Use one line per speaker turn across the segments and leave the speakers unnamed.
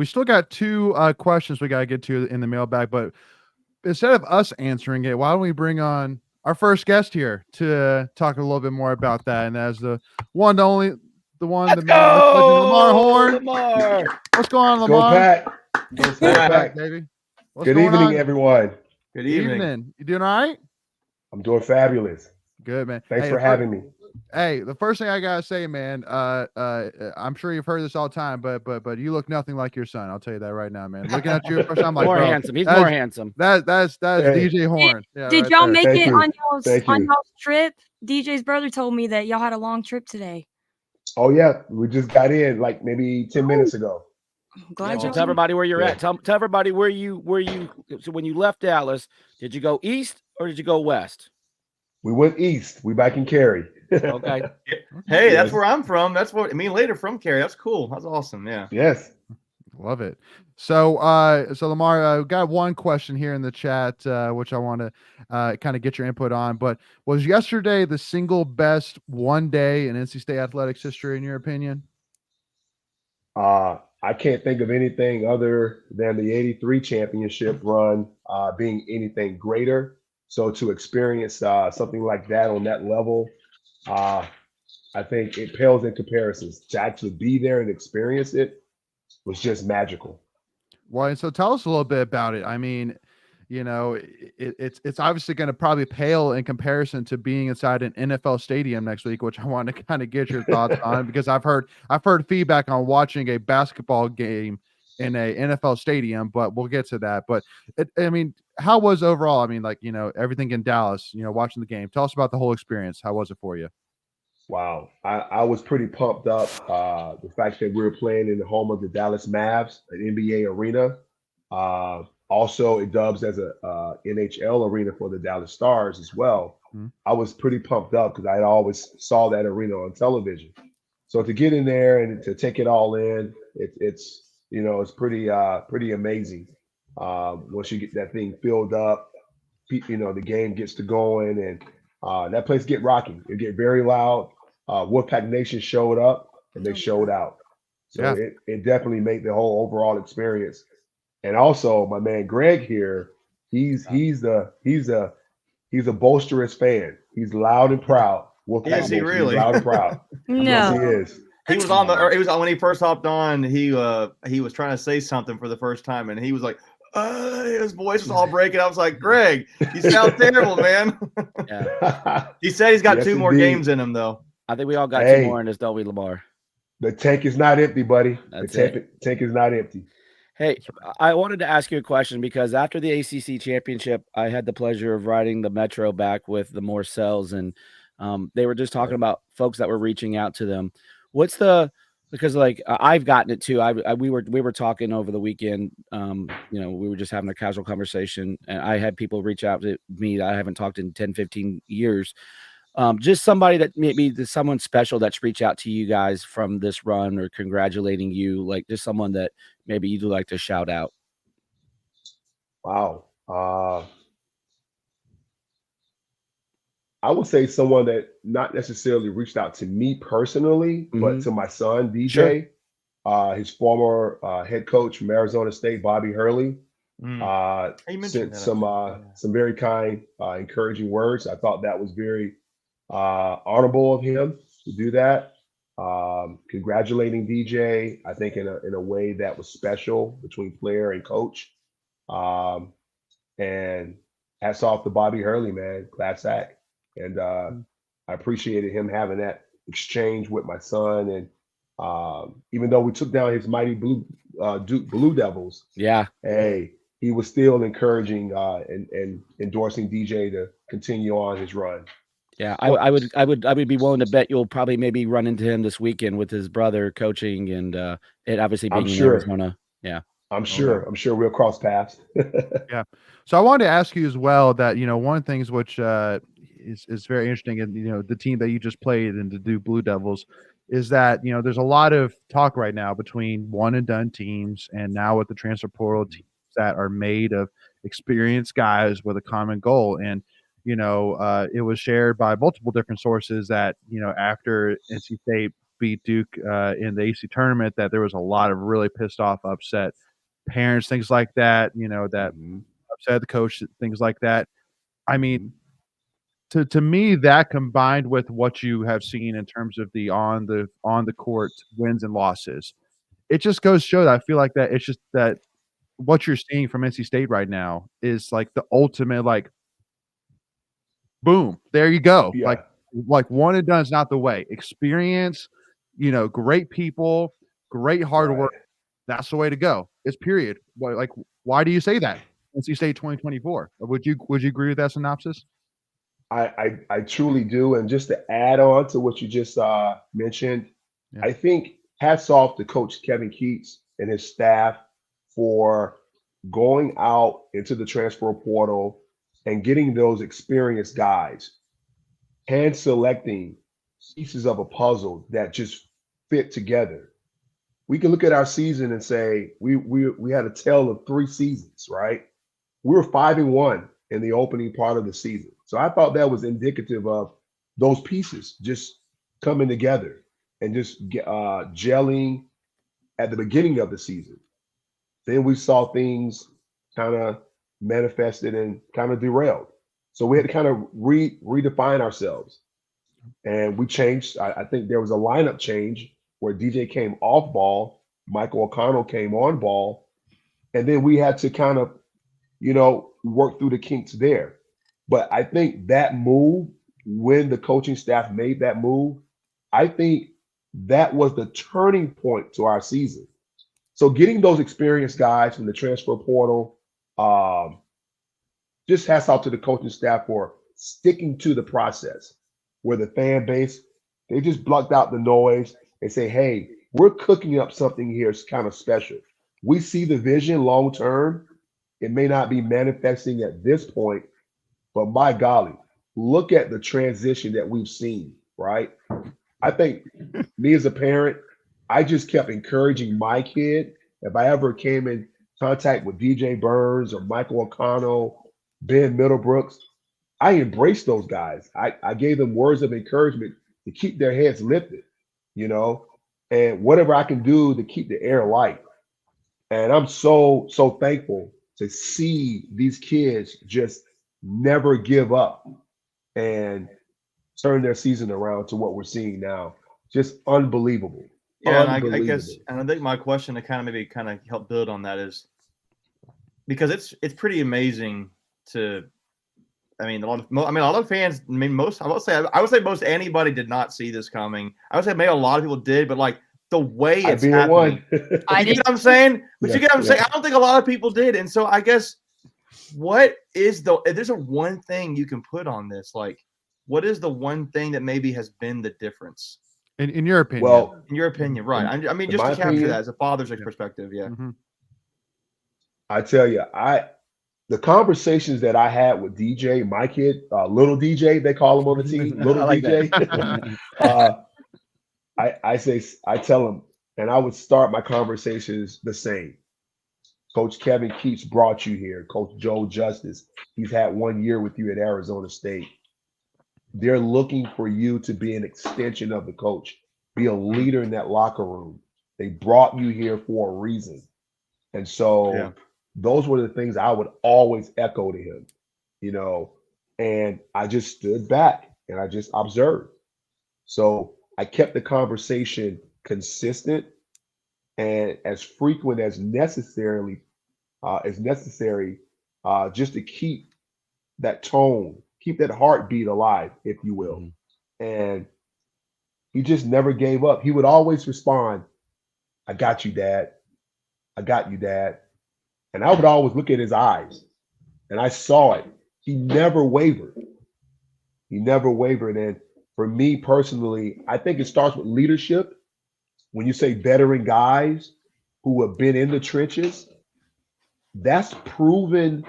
We still got two questions we got to get to in the mailbag, but instead of us answering it, why don't we bring on our first guest here to talk a little bit more about that? And as the one, the only, the one,
Let's
the man, the legend, Lamar
go,
Horne.
Lamar.
What's going on,
Let's go,
Lamar?
Pat.
Go Pat, baby. What's
Good
going
evening,
on?
everyone.
Good evening.
Evening. You doing all right?
I'm doing fabulous.
Good, man.
Thanks
Hey,
for having me.
Hey, the first thing I gotta say, man, I'm sure you've heard this all the time, but you look nothing like your son. I'll tell you that right now, man. Looking at you first time, I'm like,
More
bro,
handsome. He's more handsome.
That's
Hey.
DJ Horne. Yeah,
Did
right
y'all
there.
make
Thank
it
you.
on
Thank you.
y'all's trip? DJ's brother told me that y'all had a long trip today.
Oh yeah, we just got in like maybe 10 minutes ago.
I'm glad
So
y'all
tell everybody where you're
Yeah.
at. Tell everybody where you. So when you left Dallas, did you go east or did you go west?
We went east. We back in Cary.
Okay.
Hey, that's
Yes.
where I'm from. That's what me later from Cary. That's cool. That's awesome. Yeah.
Yes.
Love it. So, so Lamar, got one question here in the chat, which I want to kind of get your input on. But was yesterday the single best one day in NC State athletics history, in your opinion?
I can't think of anything other than the 83 championship run being anything greater. So to experience something like that on that level, I think it pales in comparisons. To actually be there and experience it was just magical.
Well, and so tell us a little bit about it. I mean, you know, it's obviously going to probably pale in comparison to being inside an NFL stadium next week, which I want to kind of get your thoughts on, because I've heard feedback on watching a basketball game in a NFL stadium, but we'll get to that. But I mean, how was overall? I mean, like, you know, everything in Dallas, you know, watching the game. Tell us about the whole experience. How was it for you?
Wow. I was pretty pumped up. The fact that we were playing in the home of the Dallas Mavs, an NBA arena. Also, it dubs as a NHL arena for the Dallas Stars as well.
Mhm.
I was pretty pumped up because I always saw that arena on television. So to get in there and to take it all in, it's you know, it's pretty amazing. Once you get that thing filled up, you know, the game gets to going, and that place get rocking. It get very loud. Wolfpack Nation showed up and they showed out. So
Yeah.
it definitely made the whole overall experience. And also my man Greg here, he's a boisterous fan. He's loud and proud. Wolfpack
Is he
Nation, he's
really?
loud and proud. Yes, he
No.
is.
He was on the. He was on when he first hopped on. He was trying to say something for the first time, and he was like, his voice was all breaking. I was like, Greg, you sound terrible, man.
Yeah.
He said he's got
Yes,
two more
indeed.
games in him, though.
I think we all got
Hey.
two more in this, don't we, Lamar?
The tank is not empty, buddy.
That's
The tank is not empty.
Hey, I wanted to ask you a question because after the ACC championship, I had the pleasure of riding the Metro back with the Morcells, and they were just talking about folks that were reaching out to them. Because like I've gotten it too. We were talking over the weekend. You know, we were just having a casual conversation, and I had people reach out to me that I haven't talked in 10, 15 years. Just somebody that maybe someone special that's reached out to you guys from this run or congratulating you, like just someone that maybe you'd like to shout out.
Wow. I would say someone that not necessarily reached out to me personally, but to my son, DJ, his former head coach from Arizona State, Bobby Hurley,
You mentioned
sent
that,
some very kind, encouraging words. I thought that was very honorable of him to do that. Congratulating DJ, I think in a way that was special between player and coach. And hats off to Bobby Hurley, man, class act. And I appreciated him having that exchange with my son. And even though we took down his mighty Duke Blue Devils,
Yeah.
hey, he was still encouraging and endorsing DJ to continue on his run.
Yeah, I would be willing to bet you'll probably maybe run into him this weekend with his brother coaching and it obviously being in Arizona. Yeah.
I'm sure we'll cross paths.
Yeah. So I wanted to ask you as well that, you know, one of the things which is very interesting, and, you know, the team that you just played in the Duke Blue Devils is that, you know, there's a lot of talk right now between one and done teams and now with the transfer portal teams that are made of experienced guys with a common goal. And, you know, it was shared by multiple different sources that, you know, after NC State beat Duke in the AC tournament, that there was a lot of really pissed off, upset parents, things like that, that upset the coach, things like that. I mean, to me, that combined with what you have seen in terms of the on the court wins and losses, it just goes to show that I feel like that it's just that what you're seeing from NC State right now is like the ultimate, like, boom, there you go.
Yeah.
Like one and done is not the way. Experience, great people, great hard work. That's the way to go. It's period. Why do you say that? NC State 2024. Would you agree with that synopsis?
I truly do. And just to add on to what you just mentioned,
Yeah.
I think hats off to Coach Kevin Keats and his staff for going out into the transfer portal and getting those experienced guys, hand selecting pieces of a puzzle that just fit together. We can look at our season and say we had a tale of 3 seasons, right? We were 5-1 in the opening part of the season. So I thought that was indicative of those pieces just coming together and just gelling at the beginning of the season. Then we saw things kind of manifested and kind of derailed. So we had to kind of redefine ourselves. And we changed. I think there was a lineup change where DJ came off ball, Michael O'Connell came on ball, and then we had to kind of, work through the kinks there. But I think that move, when the coaching staff made that move, I think that was the turning point to our season. So getting those experienced guys from the transfer portal, just hats off to the coaching staff for sticking to the process, where the fan base, they just blocked out the noise and say, hey, we're cooking up something here kind of special. We see the vision long term. It may not be manifesting at this point, but my golly, look at the transition that we've seen, right? I think me as a parent, I just kept encouraging my kid. If I ever came in contact with DJ Burns or Michael O'Connell, Ben Middlebrooks, I embraced those guys. I gave them words of encouragement to keep their heads lifted, and whatever I can do to keep the air light. And I'm so thankful to see these kids just never give up and turn their season around to what we're seeing now. Just unbelievable.
Yeah, and I guess, and I think my question to kind of help build on that is, because it's pretty amazing to, a lot of fans, I would say most anybody did not see this coming. I would say maybe a lot of people did, but like the way it's happening.
I
You
did.
get what I'm saying? But
Yeah,
you get what I'm saying? I don't think a lot of people did. And so I guess, what is if there's a one thing you can put on this, like, what is the one thing that maybe has been the difference?
In your opinion?
Well, in your opinion, right.
in
Just
my
to capture
opinion,
that as a father's perspective, yeah.
Mhm.
I tell you, the conversations that I had with DJ, my kid, little DJ, they call him on the team, little
I like
DJ. I tell him, and I would start my conversations the same. Coach Kevin Keats brought you here. Coach Joe Justice, he's had 1 year with you at Arizona State. They're looking for you to be an extension of the coach, be a leader in that locker room. They brought you here for a reason. And so those were the things I would always echo to him, and I just stood back and I just observed. So I kept the conversation consistent and as frequent as necessary, just to keep that tone, keep that heartbeat alive, if you will. And he just never gave up. He would always respond, I got you, Dad. I got you, Dad. And I would always look at his eyes, and I saw it. He never wavered. And for me personally, I think it starts with leadership. When you say veteran guys who have been in the trenches, that's proven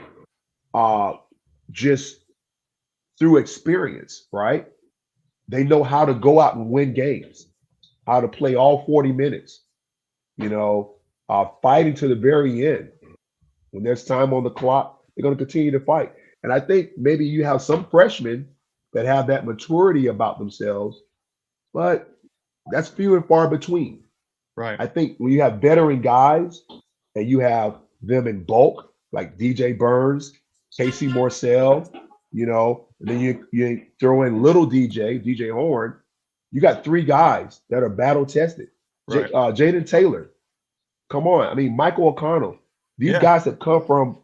just through experience, right? They know how to go out and win games, how to play all 40 minutes, fighting to the very end. When there's time on the clock, they're going to continue to fight. And I think maybe you have some freshmen that have that maturity about themselves, but That's few and far between.
Right.
I think when you have veteran guys and you have them in bulk, like DJ Burns, Casey Morcell, and then you throw in little DJ Horne, you got 3 guys that are battle tested.
Right.
Jaden Taylor, come on. I mean, Michael O'Connell. These guys have come from,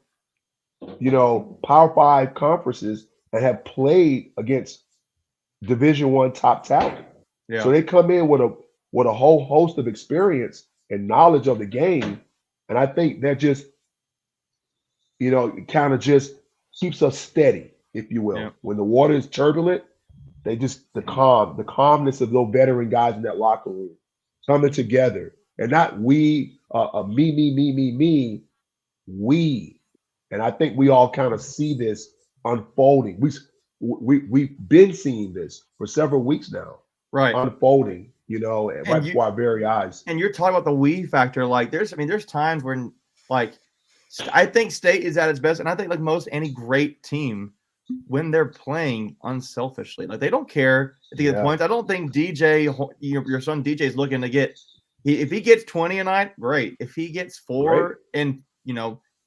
Power 5 conferences and have played against Division I top talent.
Yeah.
So they come in with a whole host of experience and knowledge of the game. And I think that just, it kind of just keeps us steady, if you will.
Yeah.
When the water is turbulent, the calmness of those veteran guys in that locker room coming together. And not we, me, we. And I think we all kind of see this unfolding. We've been seeing this for several weeks now.
Right.
Unfolding, right before our very eyes.
And you're talking about the we factor. Like there's times when I think State is at its best. And I think any great team, when they're playing unselfishly, like they don't care if they get points. I don't think DJ, your son DJ is looking to get, if he gets 20 a night, great. If he gets 4 and,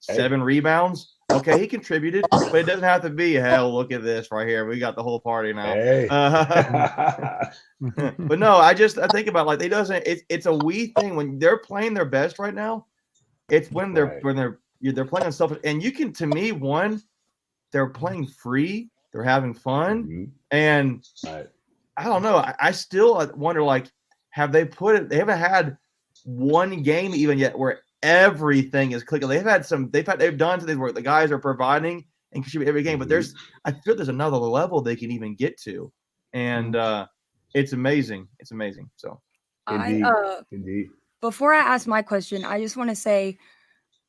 7 rebounds, okay, he contributed, but it doesn't have to be, hell, look at this right here. We got the whole party now.
Hey.
But no, I think about it's a we thing when they're playing their best right now. It's when they're playing on self, and you can, to me, they're playing free, they're having fun, and I don't know. I still wonder, have they they haven't had one game even yet where everything is clicking. They've done some things where the guys are providing and contribute every game, but I feel there's another level they can even get to, and it's amazing. It's amazing. So,
indeed.
Before I ask my question, I just want to say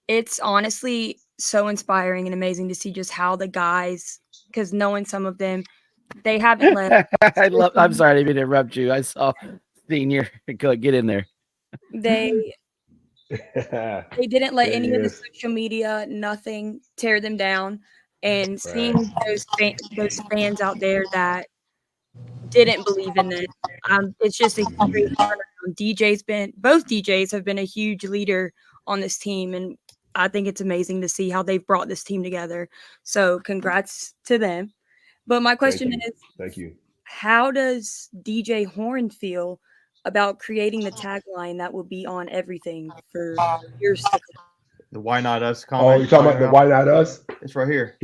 it's honestly so inspiring and amazing to see just how the guys, because knowing some of them, they haven't let.
I'm sorry, I didn't mean to interrupt you. I saw Senior. Get in there.
They didn't let any of the social media, nothing, tear them down. And seeing those fans out there that didn't believe in it, it's just a great turnaround. Both DJs have been a huge leader on this team, and I think it's amazing to see how they've brought this team together. So congrats to them. But my question is,
thank you.
How does DJ Horne feel about creating the tagline that will be on everything for years to come?
The Why Not Us comment.
Oh, you're talking about the Why Not Us?
It's right here.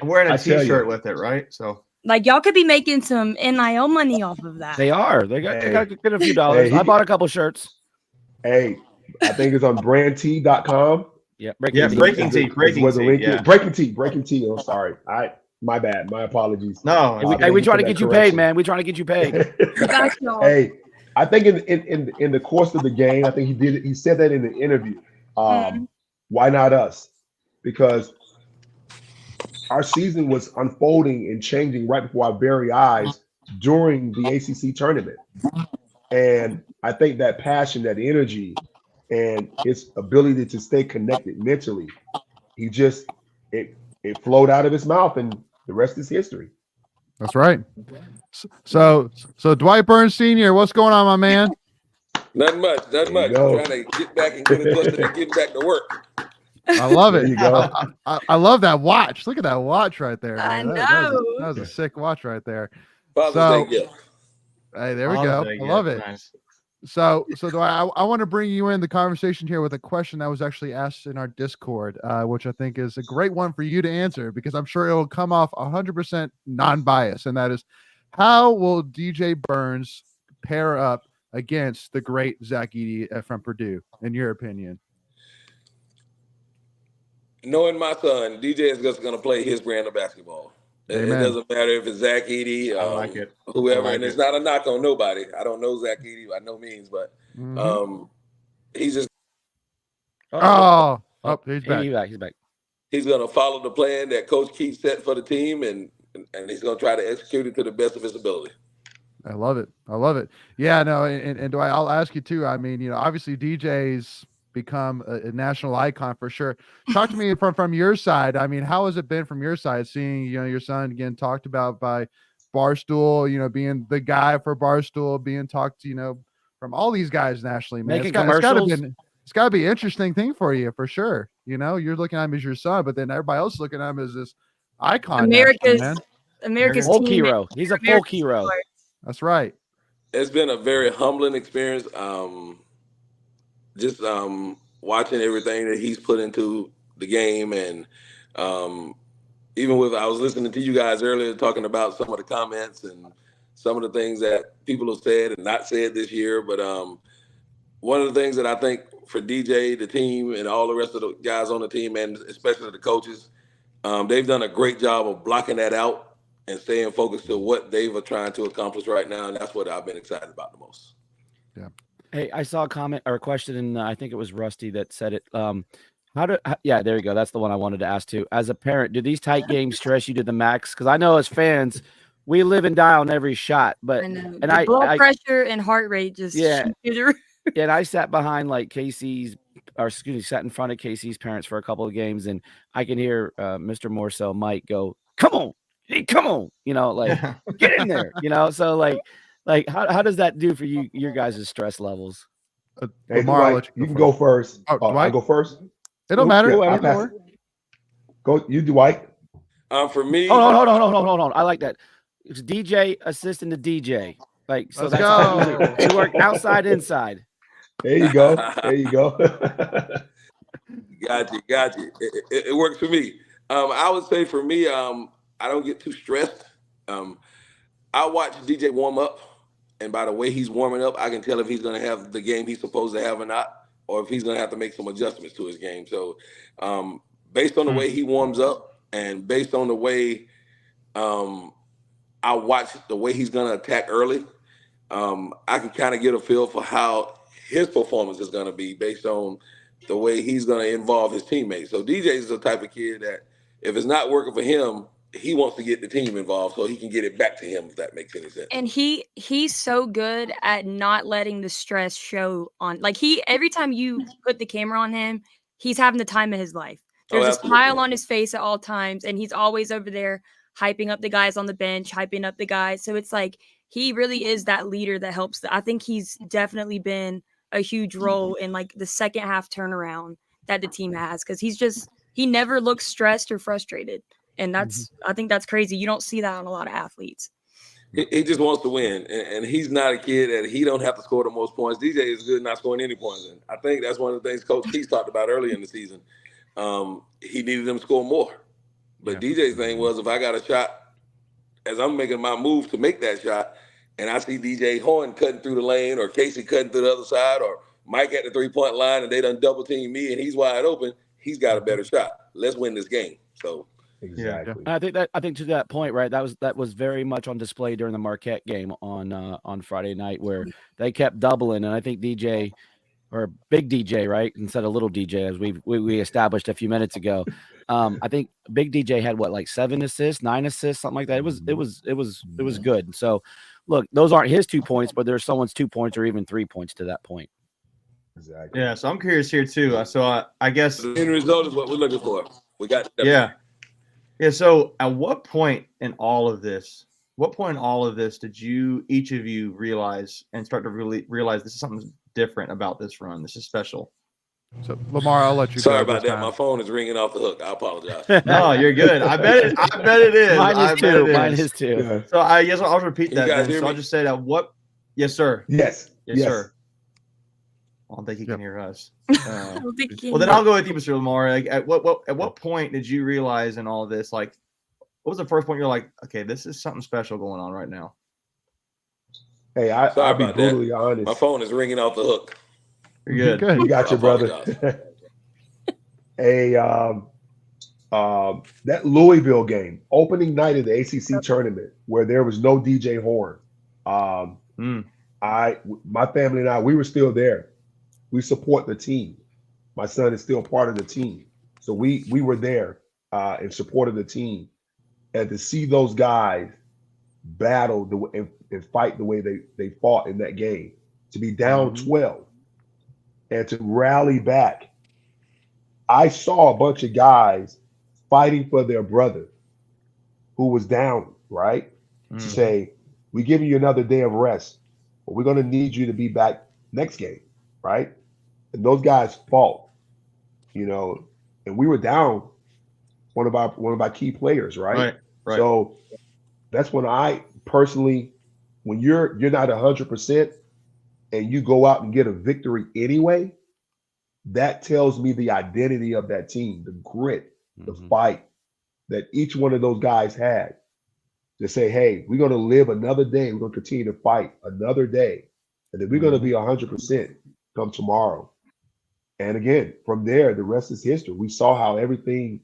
I'm wearing a t-shirt with it, right? So
y'all could be making some NIL money off of that.
They are. They got to get a few dollars. I bought a couple shirts.
Hey, I think it's on brandtee.com.
Yeah,
Breaking Tea.
Breaking Tea. I'm sorry. My bad. My apologies.
No.
We trying to get you paid, man. We trying to get you paid.
Hey, I think in the course of the game, I think he said that in the interview. Why not us? Because our season was unfolding and changing right before our very eyes during the ACC tournament. And I think that passion, that energy, and his ability to stay connected mentally, it flowed out of his mouth, and the rest is history.
That's right. So Dwight Burns Sr., what's going on, my man?
Nothing much. I'm trying to get back and get adjusted and get back to work.
I love it.
There you go.
I love that watch. Look at that watch right there.
Man.
I
know.
That was a sick watch right there.
Father's Day gift.
Hey, there we go. I love it.
Nice.
So Dwight, I want to bring you in the conversation here with a question that was actually asked in our Discord, which I think is a great one for you to answer, because I'm sure it will come off 100% non-biased, and that is, how will DJ Burns pair up against the great Zach Edey from Purdue, in your opinion?
Knowing my son, DJ is just going to play his brand of basketball. It doesn't matter if it's Zach Edey, whoever, and it's not a knock on nobody. I don't know Zach Edey by no means, but he's just.
He's back.
He's back.
He's going to follow the plan that Coach Keith set for the team, and he's going to try to execute it to the best of his ability.
I love it. Yeah, no, and Dwight, I'll ask you too. I mean, obviously DJ's become a national icon for sure. Talk to me from your side. I mean, how has it been from your side, seeing your son again talked about by Barstool, being the guy for Barstool, being talked from all these guys nationally, man.
Making
It's got to be an interesting thing for you, for sure. You know, you're looking at him as your son, but then everybody else looking at him as this icon.
America's
folk
team.
hero. He's a folk hero.
That's right.
It's been a very humbling experience. Just watching everything that he's put into the game, and even with, I was listening to you guys earlier talking about some of the comments and some of the things that people have said and not said this year. But one of the things that I think for DJ, the team, and all the rest of the guys on the team, and especially the coaches, they've done a great job of blocking that out and staying focused to what they were trying to accomplish right now. And that's what I've been excited about the most.
Yeah.
Hey, I saw a comment or a question, and I think it was Rusty that said it. Yeah, there you go. That's the one I wanted to ask too. As a parent, do these tight games stress you to the max? Because I know as fans, we live and die on every shot. But
I know.
And
the blood pressure and heart rate just
and I sat behind sat in front of Casey's parents for a couple of games, and I can hear Mr. Morcell Mike go, "Come on, hey, come on," like get in there, So like how does that do for your guys' stress levels?
Hey, Dwight, you can go first. I go first.
It don't matter.
Go, you, Dwight.
For me,
hold on. I like that. It's DJ assisting the DJ. So that's how you work outside, inside.
There you go.
Got you. It works for me. I would say for me, I don't get too stressed. I watch DJ warm up, and by the way he's warming up, I can tell if he's going to have the game he's supposed to have or not, or if he's going to have to make some adjustments to his game. So based on the way he warms up, and based on the way I watch the way he's going to attack early, I can kind of get a feel for how his performance is going to be based on the way he's going to involve his teammates. So DJ is the type of kid that if it's not working for him, he wants to get the team involved so he can get it back to him, if that makes any sense.
And he's so good at not letting the stress show on. Every time you put the camera on him, he's having the time of his life. There's a smile on his face at all times, and he's always over there hyping up the guys on the bench, hyping up the guys. So it's like he really is that leader that helps. I think he's definitely been a huge role in the second half turnaround that the team has, because he never looks stressed or frustrated. And I think that's crazy. You don't see that on a lot of athletes.
He just wants to win, and he's not a kid that he don't have to score the most points. DJ is good not scoring any points. And I think that's one of the things Coach Keith talked about earlier in the season. He needed them to score more. But DJ's thing was, if I got a shot, as I'm making my move to make that shot, and I see DJ Horne cutting through the lane, or Casey cutting through the other side, or Mike at the three-point line, and they done double team me, and he's wide open, he's got a better shot. Let's win this game. So.
Exactly.
I think to that point, right? That was very much on display during the Marquette game on Friday night, where they kept doubling, and I think DJ, or Big DJ, right, instead of Little DJ, as we established a few minutes ago. I think Big DJ had 7 assists, 9 assists, something like that. It was good. So look, those aren't his 2 points, but there's someone's 2 points or even 3 points to that point.
Exactly.
Yeah. So I'm curious here too. So I guess
the end result is what we're looking for. We got
Yeah. So at what point in all of this did each of you realize and start to really realize this is something different about this run? This is special.
So Lamar, I'll let you.
Sorry about that. My phone is ringing off the hook. I apologize.
No, you're good. I bet it is.
Mine is too.
Yeah. So I guess I'll repeat that. So I'll just say that. Yes, sir.
Yes,
sir. I don't think he can hear us. Well, then I'll go with you, Mr. Lamar. At what point did you realize in all of this? What was the first point you're like, okay, this is something special going on right now?
Hey, I'll be brutally honest.
My phone is ringing off the hook.
You're good.
You got your brother. Hey, that Louisville game, opening night of the ACC tournament, where there was no DJ Horne. My family and I, we were still there. We support the team. My son is still part of the team. So we were there in support of the team. And to see those guys battle and fight the way they fought in that game, to be down 12 and to rally back. I saw a bunch of guys fighting for their brother who was down, right? To say, we're giving you another day of rest, but we're going to need you to be back next game, right? And those guys fought, you know, and we were down one of our key players, right?
Right.
So that's when I personally, when you're not 100% and you go out and get a victory anyway, that tells me the identity of that team, the grit, the fight that each one of those guys had to say, hey, we're going to live another day. We're going to continue to fight another day. And then we're going to be 100% come tomorrow. And again, from there, the rest is history. We saw how everything,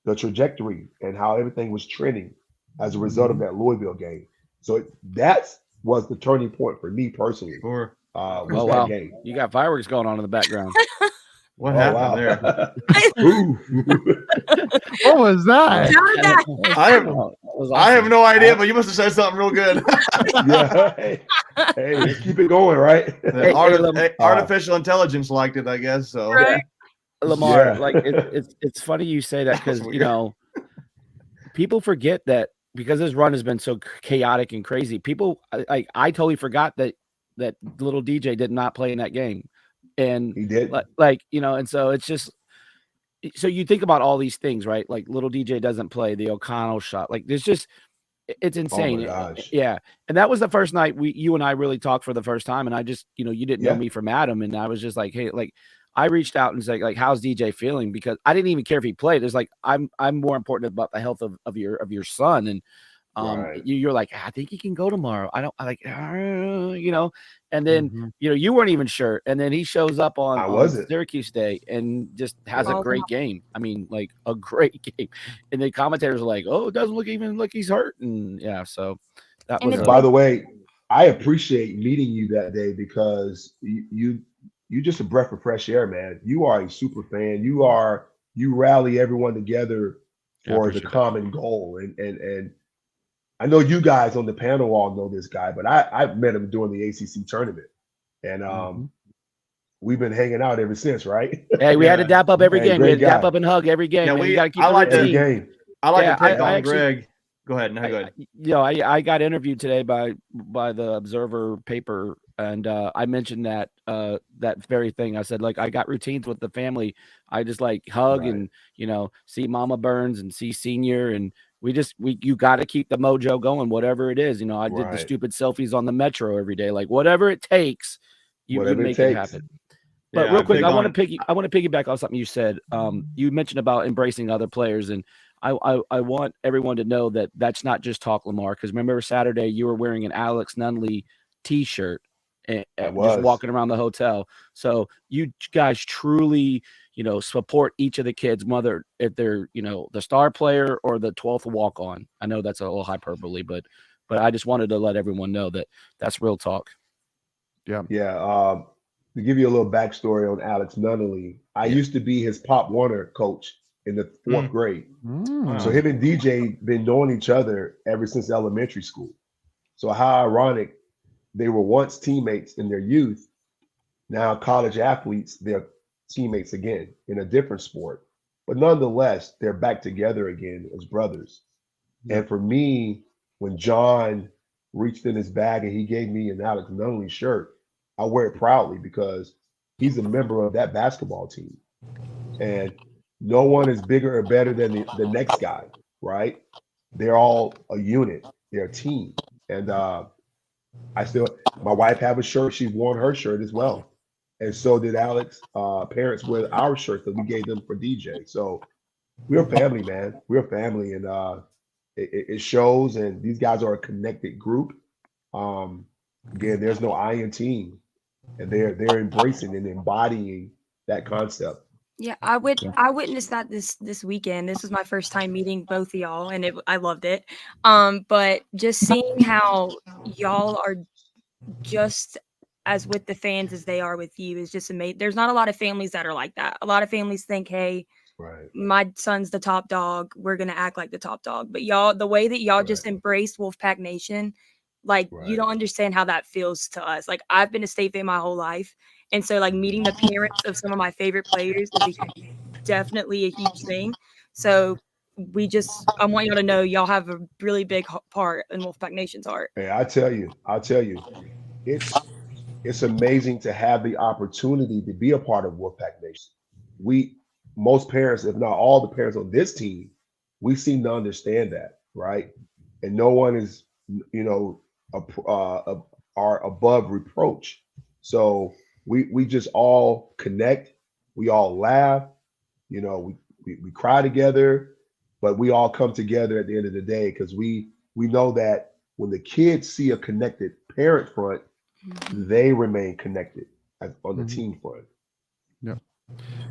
the trajectory and how everything was trending as a result of that Louisville game. So that was the turning point for me personally.
Sure.
Was that game.
You got fireworks going on in the background.
What happened there?
What was that?
How did that?
I have no idea, but you must have said something real good.
Yeah. Hey, let's keep it going, right?
Artificial intelligence liked it, I guess. So,
Right.
Lamar,
Yeah.
like it's funny you say that because you know people forget that because this run has been so chaotic and crazy. People, I totally forgot that little DJ did not play in that game, and
He did.
like you know, and so it's just so you think about all these things, right? Like little DJ doesn't play, the O'Connell shot, like there's just it's insane.
Oh my gosh.
Yeah, and that was the first night you and I really talked for the first time, and I just you know you didn't know me from Adam, and I was just like, hey, like. I reached out and said, like, how's DJ feeling? Because I didn't even care if he played. It's like I'm more important about the health of your son. And you're like, I think he can go tomorrow. I like, you know, and then you know, you weren't even sure. And then he shows up on Syracuse Day and just has a great game. I mean, like a great game. And the commentators are like, oh, it doesn't look even like he's hurt. And yeah, so that was
by the way, I appreciate meeting you that day because you're just a breath of fresh air, man. You are a super fan. You rally everyone together for the common goal. And I know you guys on the panel all know this guy, but I met him during the ACC tournament. And we've been hanging out ever since, right?
Hey, we had to dap up every game. We had to dap up and hug every game.
Yeah,
you got to keep
every game.
I like to pick on Greg. Go ahead. No, go ahead.
You know, I got interviewed today by the Observer paper, and I mentioned that very thing. I said, like, I got routines with the family. I just like hug and you know see Mama Burns and see Senior, and you got to keep the mojo going, whatever it is. You know, I did the stupid selfies on the metro every day, like whatever it takes, you make it happen. But real quick, I want to piggyback on something you said. You mentioned about embracing other players, and I want everyone to know that that's not just talk, Lamar, because remember Saturday you were wearing an Alex Nunley t-shirt and just walking around the hotel. So you guys truly, you know, support each of the kids, whether if they're, you know, the star player or the 12th walk-on. I know that's a little hyperbole, but I just wanted to let everyone know that that's real talk.
Yeah. Yeah. To give you a little backstory on Alex Nunley, I used to be his Pop Warner coach in the 4th grade. So him and DJ been knowing each other ever since elementary school. So how ironic, they were once teammates in their youth. Now college athletes, they're teammates again in a different sport. But nonetheless, they're back together again as brothers. And for me, when John reached in his bag and he gave me an Alex Nunley shirt, I wear it proudly because he's a member of that basketball team. And no one is bigger or better than the next guy, right? They're all a unit. They're a team. And my wife have a shirt. She's worn her shirt as well. And so did Alex. Parents wear our shirts that we gave them for DJ. So we're a family, man. We're a family. And it shows. And these guys are a connected group. Again, there's no I in team. And they're embracing and embodying that concept.
Yeah, I witnessed that this weekend. This was my first time meeting both of y'all, and I loved it. But just seeing how y'all are just as with the fans as they are with you is just amazing. There's not a lot of families that are like that. A lot of families think, hey, my son's the top dog. We're gonna act like the top dog. But y'all, the way that y'all just embraced Wolfpack Nation, like you don't understand how that feels to us. Like I've been a State fan my whole life. And so like meeting the parents of some of my favorite players is definitely a huge thing. So I want y'all to know y'all have a really big part in Wolfpack Nation's heart.
Hey, I'll tell you, it's amazing to have the opportunity to be a part of Wolfpack Nation. Most parents, if not all the parents on this team, we seem to understand that, right? And no one is, are above reproach. So we just all connect. We all laugh. We cry together, but we all come together at the end of the day because we know that when the kids see a connected parent front, they remain connected on the team front.
Yeah,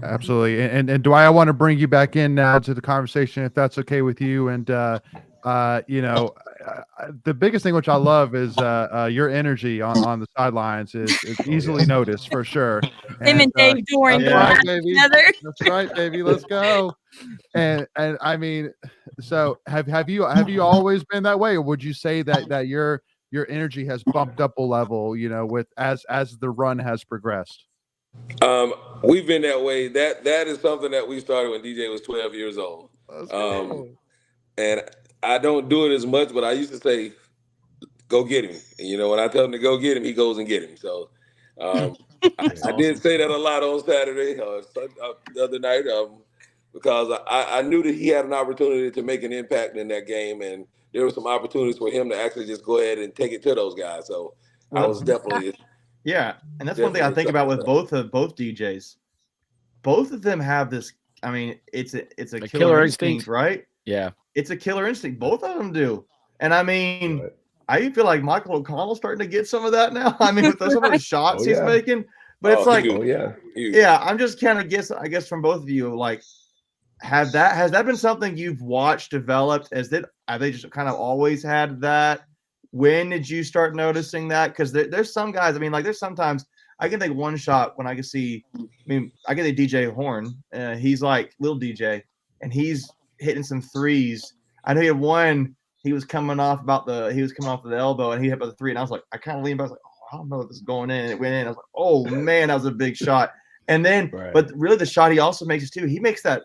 absolutely. And Dwight, I want to bring you back in now to the conversation, if that's okay with you. And the biggest thing which I love is your energy on the sidelines is easily noticed for sure.
Him and Dave Doran
right, baby.
together.
That's right, baby. Let's go. And I mean, so have you always been that way, or would you say that your energy has bumped up a level, with as the run has progressed?
We've been that way. That is something that we started when DJ was 12 years old. And I don't do it as much, but I used to say, go get him. And, when I tell him to go get him, he goes and get him. So I did say that a lot on Saturday, the other night, because I knew that he had an opportunity to make an impact in that game. And there were some opportunities for him to actually just go ahead and take it to those guys. So I was definitely...
Yeah, and that's one thing I think about with both DJs. Both of them have this. I mean, it's a killer instinct, right?
Yeah,
it's a killer instinct. Both of them do, and I mean, I feel like Michael O'Connell's starting to get some of that now. I mean, with some of the shots he's making, but it's like, I'm just kind of I guess from both of you, like, has that been something you've watched developed? Have they just kind of always had that? When did you start noticing that? Because there's some guys, I mean, like there's sometimes I can take one shot when I can see, I get a DJ Horne. He's like little DJ, and he's hitting some threes. I know he had one, he was coming off the elbow, and he hit by the three, and I was like, I kind of leaned back, I was like, oh, I don't know if this is going in. And it went in. I was like, oh man, that was a big shot. And then, but really the shot he also makes is too, he makes that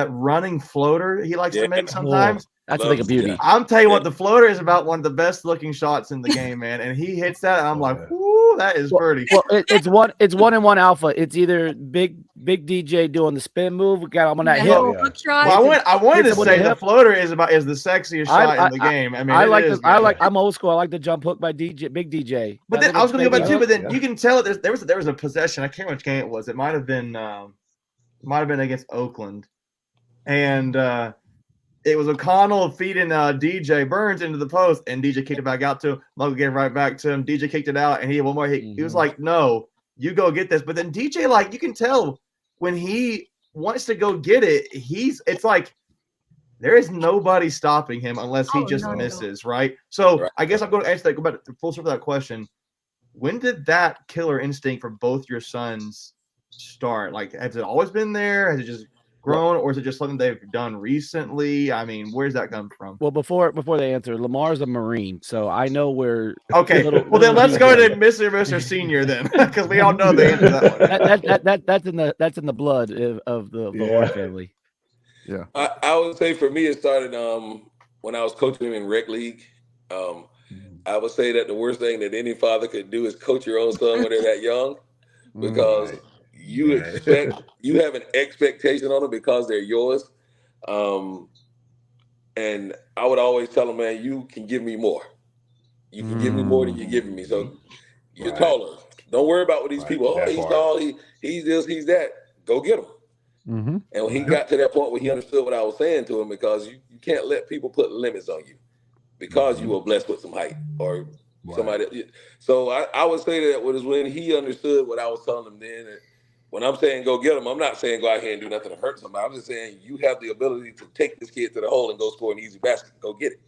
running floater he likes to make sometimes.
That's a thing of beauty.
I'm telling you what, the floater is about one of the best looking shots in the game, man. And he hits that, and I'm like, whoo, that is pretty.
Well, it's 1-in-1 alpha. It's either big DJ doing the spin move, got him on that hip.
Well, I wanted to say the floater is the sexiest shot in the game. I mean,
I'm old school. I like the jump hook by big DJ.
But then I was going to go back too. But then you can tell that there was a possession. I can't remember which game it was. It might have been against Oakland, and it was O'Connell feeding DJ Burns into the post, and DJ kicked it back out to him. Logan gave it right back to him. DJ kicked it out, and he had one more hit. He was like, no, you go get this. But then DJ, like, you can tell when he wants to go get it, it's like there is nobody stopping him unless he just misses, right? So I guess I'm going to answer that, go back to full circle that question. When did that killer instinct for both your sons start? Like, has it always been there? Has it just grown, or is it just something they've done recently? I mean, where's that come from?
Well, before they answer, Lamar's a Marine, so I know where.
Okay, well then let's go to Mr. Senior then, because we all know the answer to that one.
That's in the blood of the Horne family.
Yeah,
I would say for me it started when I was coaching him in rec league. I would say that the worst thing that any father could do is coach your own son when they're that young, because you have an expectation on them because they're yours. And I would always tell them, man, you can give me more. You can give me more than you're giving me. So you're taller. Don't worry about what these people, oh, he's tall, he's this, he's that. Go get him. And when he got to that point where he understood what I was saying to him, because you can't let people put limits on you because you were blessed with some height or somebody. So I would say that was when he understood what I was telling him then. And when I'm saying go get him, I'm not saying go out here and do nothing to hurt somebody. I'm just saying you have the ability to take this kid to the hole and go score an easy basket. Go get it.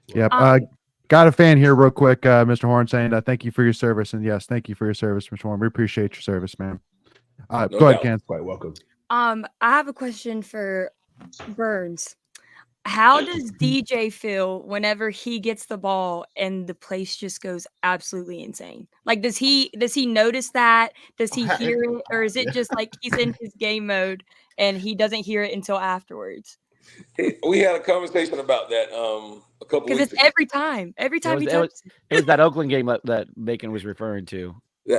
Yeah. Got a fan here real quick, Mr. Horne, saying thank you for your service. And yes, thank you for your service, Mr. Horne. We appreciate your service, man. Go ahead, Ken.
Quite welcome.
I have a question for Burns. How does DJ feel whenever he gets the ball and the place just goes absolutely insane? Like, does he notice that? Does he hear it? Or is it just like he's in his game mode and he doesn't hear it until afterwards?
We had a conversation about that a couple
Because
weeks
it's
ago.
every time he
It
touches.
was that Oakland game that Bacon was referring to.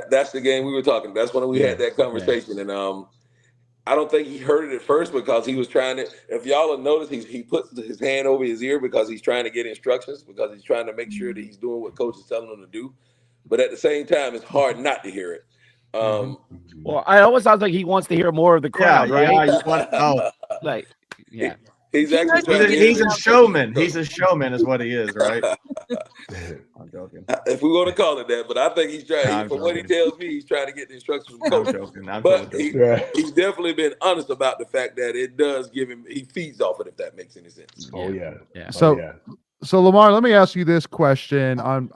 That's the game we were talking. That's when we had that conversation, and I don't think he heard it at first because he was trying to. If y'all have noticed, he puts his hand over his ear because he's trying to get instructions, because he's trying to make sure that he's doing what coach is telling him to do. But at the same time, it's hard not to hear it.
Well, it always sounds like he wants to hear more of the crowd, right? Like, yeah.
He's actually trying
he's a showman. He's a showman, is what he is, right? I'm joking.
If we want to call it that, but I think he's trying. From what he tells me, he's trying to get the instructions from coach.
I'm joking.
But he's definitely been honest about the fact that it does give him. He feeds off it, if that makes any sense.
Oh yeah.
So Lamar, let me ask you this question on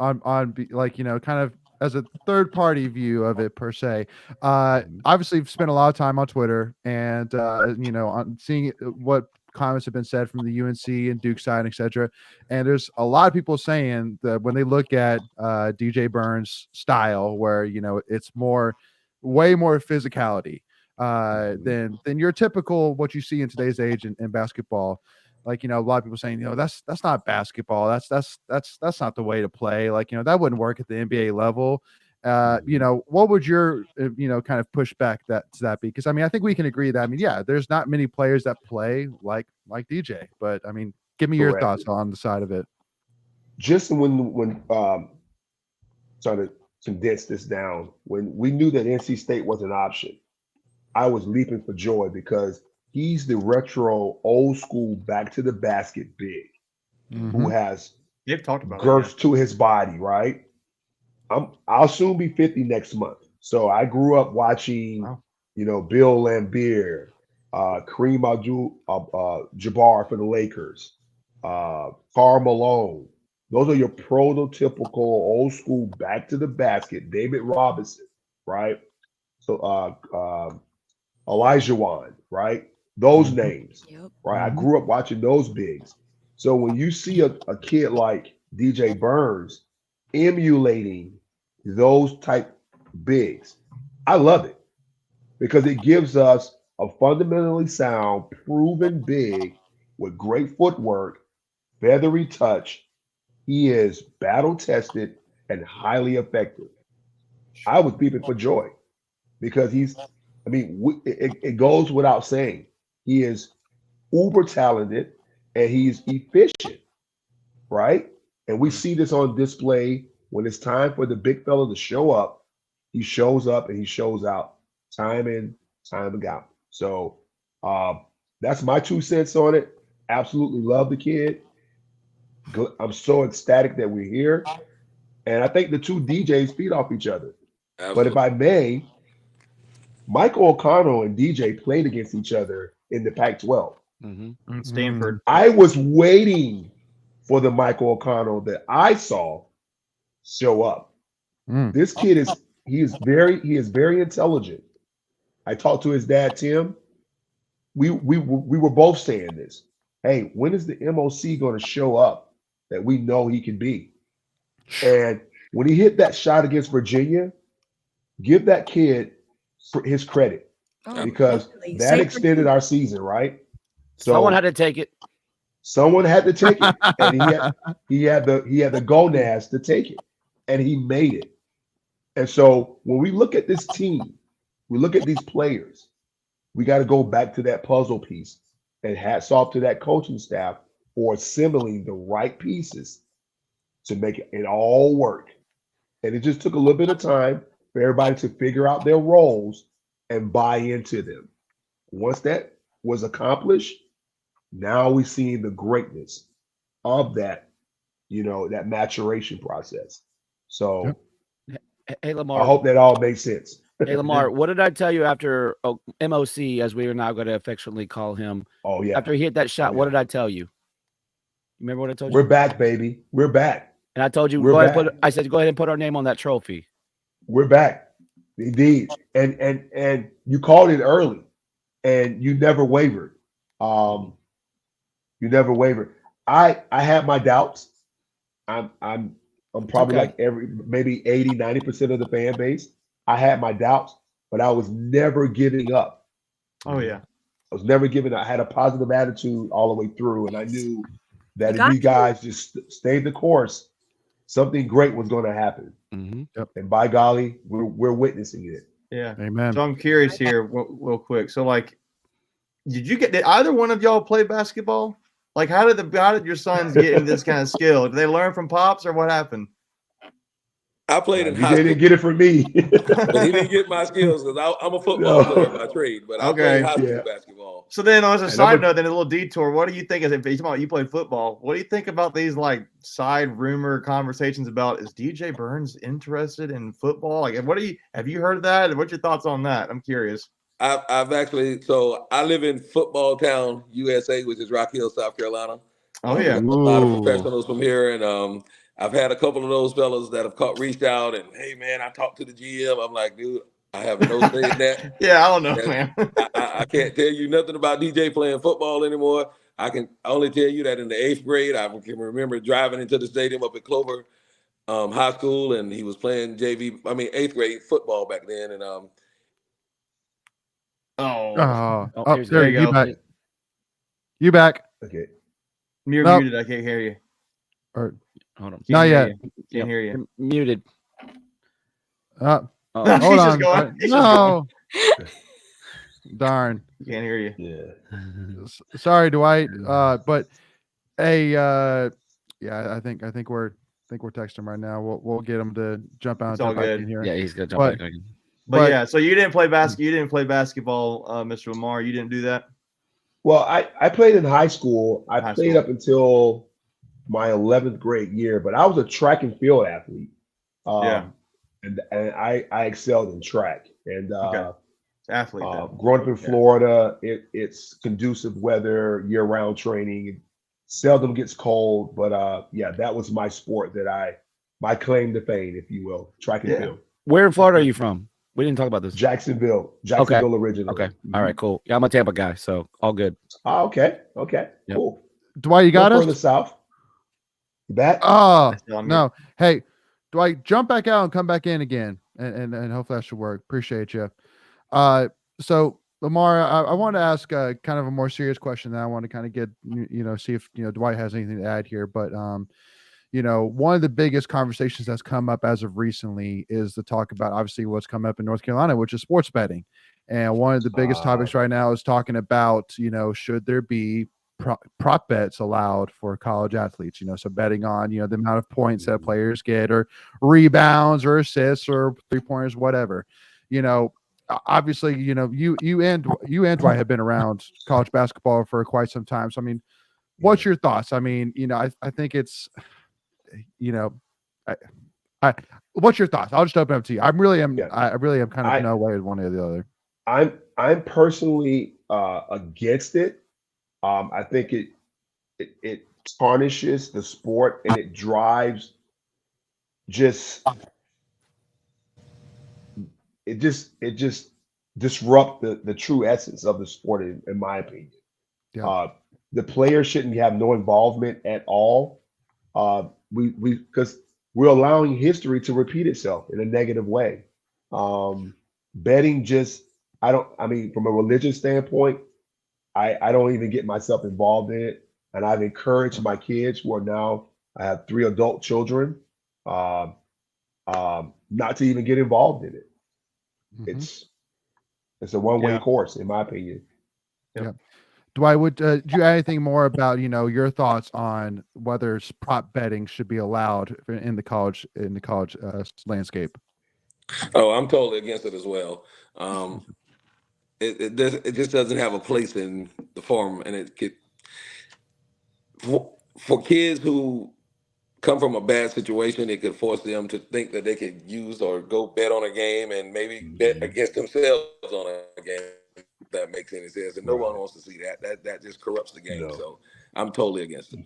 like, you know, kind of as a third party view of it per se. Obviously you've spent a lot of time on Twitter and you know, on seeing what comments have been said from the UNC and Duke side, etc. And there's a lot of people saying that when they look at DJ Burns' style, where, you know, it's way more physicality than your typical what you see in today's age in basketball. Like, you know, a lot of people saying, you know, that's not basketball. That's not the way to play. Like, you know, that wouldn't work at the NBA level. You know, what would your, you know, kind of push back to that be? Because I mean, I think we can agree that, I mean, yeah, there's not many players that play like DJ, but I mean, give me your thoughts on the side of it.
Just when trying to condense this down, when we knew that NC State was an option, I was leaping for joy because he's the retro old school back to the basket big who has girth to his body, right? I'll soon be 50 next month. So I grew up watching, you know, Bill Laimbeer, Kareem Abdul-Jabbar for the Lakers, Karl Malone. Those are your prototypical old school back to the basket. David Robinson, right? So Elijah Wan, right? Those names, right? I grew up watching those bigs. So when you see a kid like DJ Burns emulating those type bigs, I love it because it gives us a fundamentally sound, proven big with great footwork, feathery touch. He is battle tested and highly effective. I was beeping for joy because it goes without saying. He is uber talented and he's efficient, right? And we see this on display when it's time for the big fella to show up. He shows up and he shows out time in, time out. So that's my 2 cents on it. Absolutely love the kid. I'm so ecstatic that we're here. And I think the two DJs feed off each other. Absolutely. But if I may, Michael O'Connell and DJ played against each other in the Pac-12.
Stanford.
I was waiting for the Michael O'Connell that I saw show up. This kid is very intelligent. I talked to his dad, Tim. We were both saying this. Hey, when is the MOC going to show up that we know he can be? And when he hit that shot against Virginia, give that kid his credit because that extended our season, right? So
someone had to take it.
Someone had to take it, and he had the gonads to take it, and he made it. And so when we look at this team, we look at these players, we got to go back to that puzzle piece. And hats off to that coaching staff for assembling the right pieces to make it all work. And it just took a little bit of time for everybody to figure out their roles and buy into them. Once that was accomplished, now we're seeing the greatness of that, you know, that maturation process. So
hey, Lamar,
I hope that all makes sense.
Hey, Lamar, what did I tell you after MOC, as we are now going to affectionately call him?
Oh, yeah.
After he hit that shot, what did I tell you? Remember what I told you?
We're back, baby. We're back.
And I told you, go ahead and put our name on that trophy.
We're back. Indeed. And you called it early and you never wavered. You never wavered. I had my doubts. I'm probably like maybe 80-90% of the fan base. I had my doubts, but I was never giving up.
Oh yeah.
I was never giving up. I had a positive attitude all the way through, and I knew that if you guys just stayed the course, something great was going to happen.
Yep.
And by golly, we're witnessing it.
Yeah.
Amen.
So I'm curious here, real quick. So, like, did either one of y'all play basketball? Like, how did your sons get into this kind of skill? Did they learn from pops, or what happened?
I played in high
school. They didn't get it from me.
But he didn't get my skills because I'm a football player by trade. But I played high school basketball.
So then, as a side note, then a little detour. What do you think? You play football. What do you think about these like side rumor conversations about is DJ Burns interested in football? Like, have you heard of that? What's your thoughts on that? I'm curious.
I've actually, so I live in Football Town, USA, which is Rock Hill, South Carolina.
Oh yeah,
a lot of professionals from here, and I've had a couple of those fellas that have reached out and, hey man, I talked to the GM. I'm like, dude, I have no say in that.
Yeah, I don't know, man.
I can't tell you nothing about DJ playing football anymore. I can only tell you that in the 8th grade, I can remember driving into the stadium up at Clover High School, and he was playing 8th grade football back then, and
there you go. You back?
Okay.
You're muted. I can't hear you.
Or
hold on.
Not yet.
Can't hear you.
Muted.
Hold
He's
on.
Going.
No. Darn.
Can't hear you.
Yeah.
Sorry, Dwight. But hey, I think we're texting right now. We'll get him to jump out.
It's all good.
In here. Yeah, he's gonna jump back in.
But yeah, so you didn't play basketball. You didn't play basketball, Mr. Lamar. You didn't do that.
Well, I played in high school. I played up until my 11th grade year, but I was a track and field athlete. And I excelled in track. And
athlete.
Growing up in Florida, it's conducive weather, year-round training. It seldom gets cold, but that was my sport my claim to fame, if you will, track and field.
Where in Florida are you from? We didn't talk about this.
Jacksonville originally.
Okay. All right, cool. Yeah, I'm a Tampa guy, so all good.
Oh, okay. Yep. Cool.
Dwight, you got us?
In the South. You back?
Oh, no. Hey, Dwight, jump back out and come back in again. And hopefully that should work. Appreciate you. So Lamar, I want to ask kind of a more serious question that I want to kind of get, see if, Dwight has anything to add here. But, one of the biggest conversations that's come up as of recently is the talk about obviously what's come up in North Carolina, which is sports betting. And one of the biggest topics right now is talking about, should there be prop bets allowed for college athletes, so betting on, the amount of points that players get or rebounds or assists or 3-pointers, whatever, obviously, you and Dwight have been around college basketball for quite some time. So, I mean, what's your thoughts? I mean, I think it's, what's your thoughts? I'll just open up to you. I really am kind of no way one or the other.
I'm personally against it. I think it tarnishes the sport and it drives it just disrupt the true essence of the sport in my opinion.
Yeah.
The players shouldn't have no involvement at all. Because we're allowing history to repeat itself in a negative way. Betting from a religious standpoint, I don't even get myself involved in it. And I've encouraged my kids I have 3 adult children, not to even get involved in it.
Mm-hmm.
It's a one-way course, in my opinion.
Yeah. Dwight, do you have anything more about, your thoughts on whether prop betting should be allowed in the college landscape?
Oh, I'm totally against it as well. It just doesn't have a place in the form, and for kids who come from a bad situation, it could force them to think that they could use or go bet on a game and maybe bet against themselves on a game. If that makes any sense, and no one wants to see that. That just corrupts the game. No. So I'm totally against it.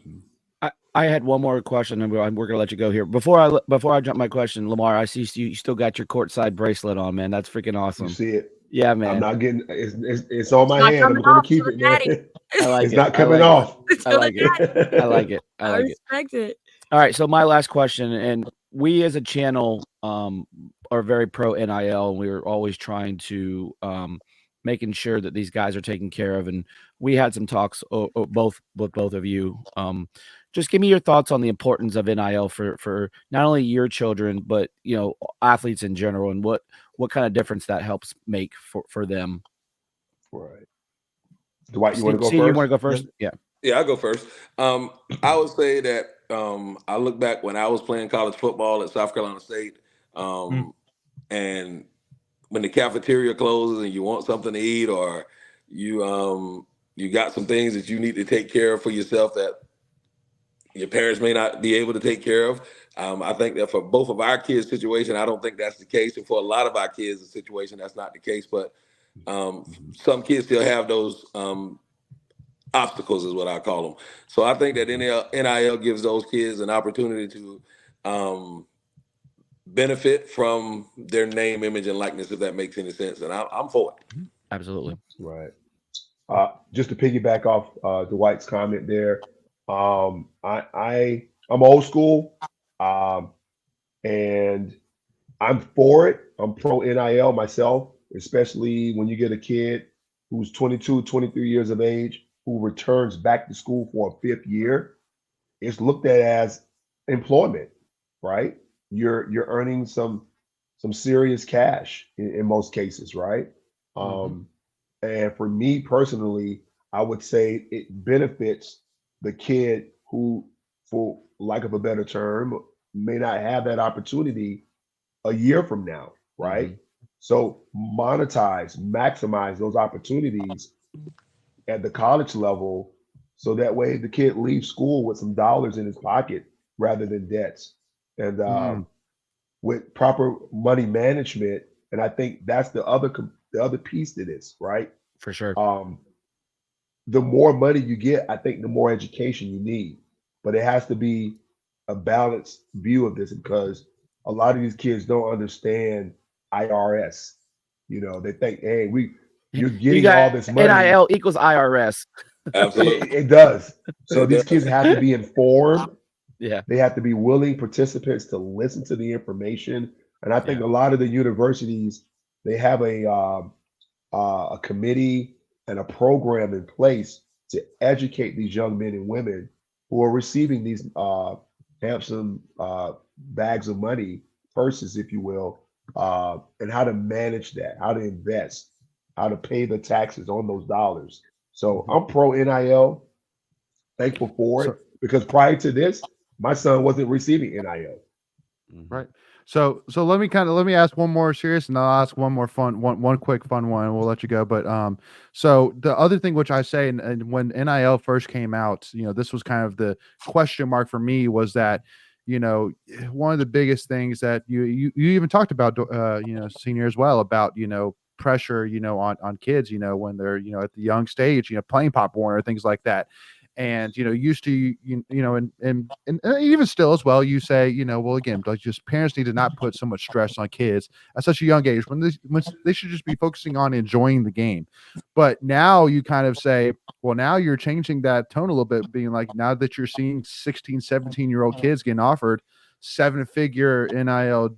I had one more question, and we're gonna let you go here. Before I jump my question, Lamar, I see you still got your courtside bracelet on, man. That's freaking awesome.
You see it?
Yeah, man.
I'm not getting it's on my hand. I'm gonna keep it, man.
I like
it's not coming off.
I like it. I like it.
I respect it.
All right, so my last question, and we as a channel are very pro NIL, and we're always trying to making sure that these guys are taken care of. And we had some talks both with both of you. Just give me your thoughts on the importance of NIL for not only your children, but athletes in general, and what kind of difference that helps make for them.
Right. Dwight, you want to go
Steve,
first?
You want to go first? Yeah.
Yeah, I'll go first. I would say that I look back when I was playing college football at South Carolina State, and when the cafeteria closes and you want something to eat, or you got some things that you need to take care of for yourself that your parents may not be able to take care of. I think that for both of our kids' situation, I don't think that's the case. And for a lot of our kids' the situation, that's not the case. But some kids still have those obstacles, is what I call them. So I think that NIL gives those kids an opportunity to benefit from their name, image, and likeness, if that makes any sense. And I'm for it.
Absolutely.
Right. Just to piggyback off Dwight's comment there, I'm old school, and I'm for it. I'm pro NIL myself, especially when you get a kid who's 22, 23 years of age who returns back to school for a fifth year. It's looked at as employment, right? You're earning some serious cash in most cases, right? And for me personally, I would say it benefits the kid who, for lack of a better term, may not have that opportunity a year from now, right? So maximize those opportunities at the college level, so that way the kid leaves school with some dollars in his pocket rather than debts. And with proper money management, and I think that's the other piece to this, right?
For sure.
The more money you get, I think the more education you need. But it has to be a balanced view of this, because a lot of these kids don't understand IRS. They think, hey, you're getting all this money.
NIL equals IRS.
Absolutely.
It does. So these kids have to be informed.
Yeah.
They have to be willing participants to listen to the information. And I think a lot of the universities, they have a committee and a program in place to educate these young men and women who are receiving these handsome bags of money, purses, if you will, and how to manage that, how to invest, how to pay the taxes on those dollars. So I'm pro NIL, thankful for it, because prior to this, my son wasn't receiving NIL.
Right. So let me ask one more serious, and I'll ask one more one quick fun one, and we'll let you go. But so the other thing which I say, and when NIL first came out, this was kind of the question mark for me, was that one of the biggest things that you even talked about, Senior, as well, about pressure on kids, when they're at the young stage, playing Pop Warner, things like that. And used to and even still as well, you say well, again, just parents need to not put so much stress on kids at such a young age when they should just be focusing on enjoying the game. But now you kind of say, well, now you're changing that tone a little bit, being like, now that you're seeing 16, 17-year-old kids getting offered 7-figure NIL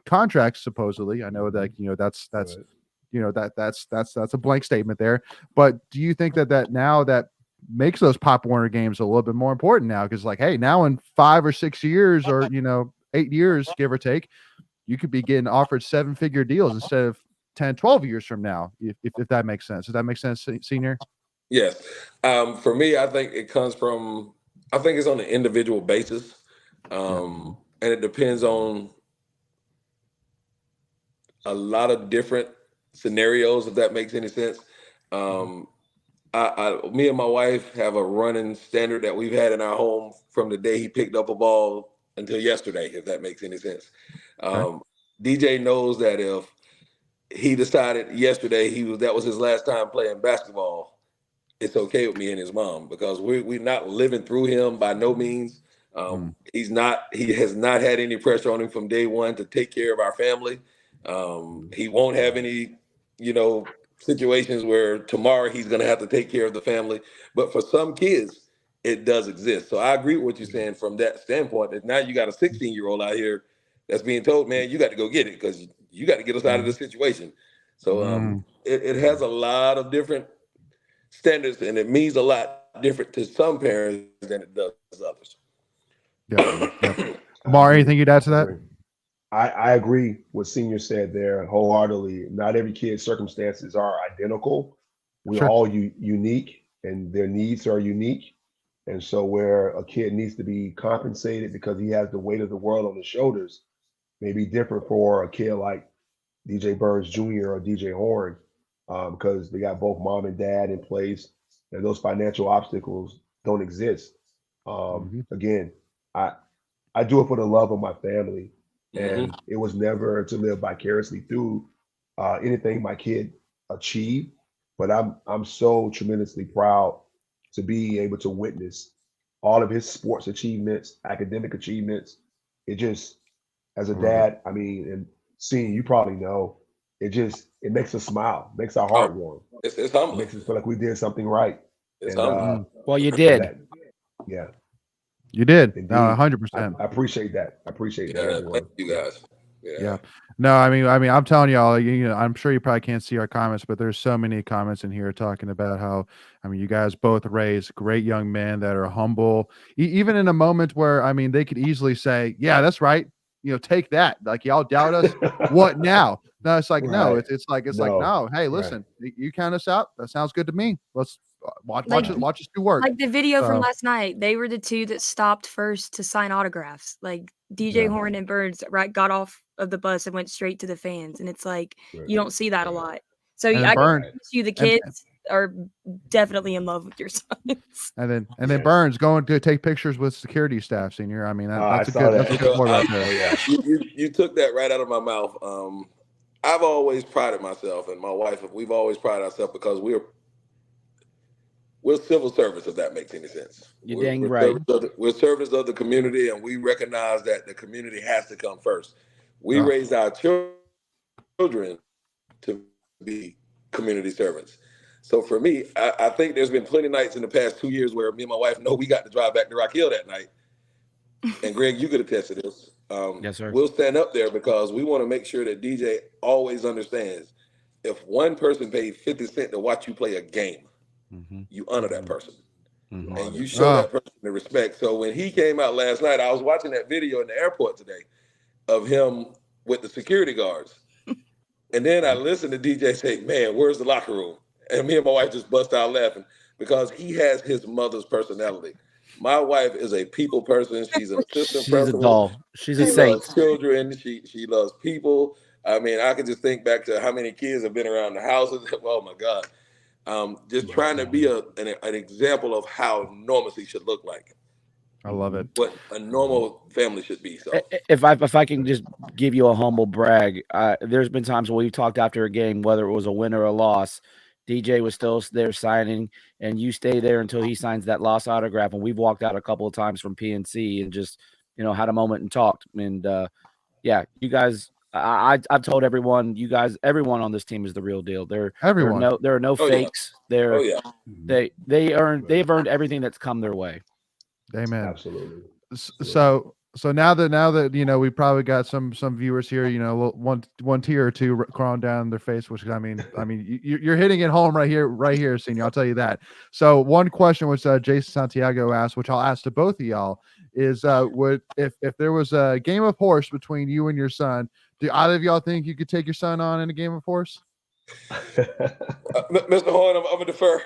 contracts, supposedly. I know that that's that's a blank statement there. But do you think that now that makes those Pop Warner games a little bit more important now? Because hey, now in 5 or 6 years, or 8 years, give or take, you could be getting offered 7-figure deals instead of 10, 12 years from now, if that makes sense. Does that make sense, Senior?
Yes. For me, I think it's on an individual basis. And it depends on a lot of different scenarios, if that makes any sense. Me and my wife have a running standard that we've had in our home from the day he picked up a ball until yesterday, if that makes any sense. DJ knows that if he decided yesterday that was his last time playing basketball, it's okay with me and his mom, because we're not living through him by no means. He has not had any pressure on him from day one to take care of our family. He won't have any, situations where tomorrow he's going to have to take care of the family. But for some kids, it does exist. So I agree with what you're saying from that standpoint, that now you got a 16-year-old out here that's being told, man, you got to go get it, because you got to get us out of this situation. So it has a lot of different standards, and it means a lot different to some parents than it does to others.
Yeah. Lamar, anything you'd add to that?
I agree with Senior said there wholeheartedly. Not every kid's circumstances are identical. We're all unique, and their needs are unique. And so where a kid needs to be compensated because he has the weight of the world on his shoulders may be different for a kid like DJ Burns Jr. or DJ Horne, because they got both mom and dad in place, and those financial obstacles don't exist. Again, I do it for the love of my family, and it was never to live vicariously through anything my kid achieved. But I'm so tremendously proud to be able to witness all of his sports achievements, academic achievements. It just, as a dad, I mean, and seeing, you probably know, it makes us smile, makes our heart warm.
It's humbling.
It makes us feel like we did something right.
It's humbling.
Well, you did.
Yeah.
You did.
Indeed.
100%.
I appreciate that. I appreciate that, everyone.
Thank you guys.
Yeah. No, I mean, I'm telling y'all, I'm sure you probably can't see our comments, but there's so many comments in here talking about how, I mean, you guys both raised great young men that are humble, even in a moment where, I mean, they could easily say, yeah, that's right. Take that. Like, y'all doubt us. What now? No, it's like, no, it's like, no, hey, listen, you count us out. That sounds good to me. Let's watch us do work.
Like the video from last night, they were the two that stopped first to sign autographs. Like DJ Horne and Burns got off of the bus and went straight to the fans, and it's like you don't see that a lot. So I promise you, the kids are definitely in love with your sons.
And then Burns going to take pictures with security staff, Senior. I mean, that's a good boy right there.
You took that right out of my mouth. I've always prided myself, and my wife, we've always prided ourselves because we're civil service, if that makes any sense.
You're dang right.
We're servants of the community, and we recognize that the community has to come first. We raise our children to be community servants. So for me, I think there's been plenty of nights in the past 2 years where me and my wife know we got to drive back to Rock Hill that night. And Greg, you could attest to this.
Yes, sir.
We'll stand up there because we want to make sure that DJ always understands if one person paid 50 cents to watch you play a game, you honor that person. And you show that person the respect. So when he came out last night, I was watching that video in the airport today of him with the security guards. And then I listened to DJ say, man, where's the locker room? And me and my wife just bust out laughing because he has his mother's personality. My wife is a people person. She's an assistant principal.
She's a doll. She's a saint.
Loves children. She loves people. I mean, I can just think back to how many kids have been around the house. Oh my God. Just trying to be an example of how normalcy should look like.
I love it.
What a normal family should be. So
if I can just give you a humble brag, there's been times when we've talked after a game, whether it was a win or a loss, DJ was still there signing, and you stay there until he signs that lost autograph. And we've walked out a couple of times from PNC and just, had a moment and talked. And you guys, I've told everyone, everyone on this team is the real deal. There are no fakes.
Yeah.
They've earned everything that's come their way.
Amen.
Absolutely.
So now that we probably got some viewers here, one tear or two crawling down their face, which I mean you're hitting it home right here, Senior. I'll tell you that. So one question which Jason Santiago asked, which I'll ask to both of y'all, is if there was a game of horse between you and your son, do either of y'all think you could take your son on in a game of horse?
Mr. Horne, I'm gonna defer.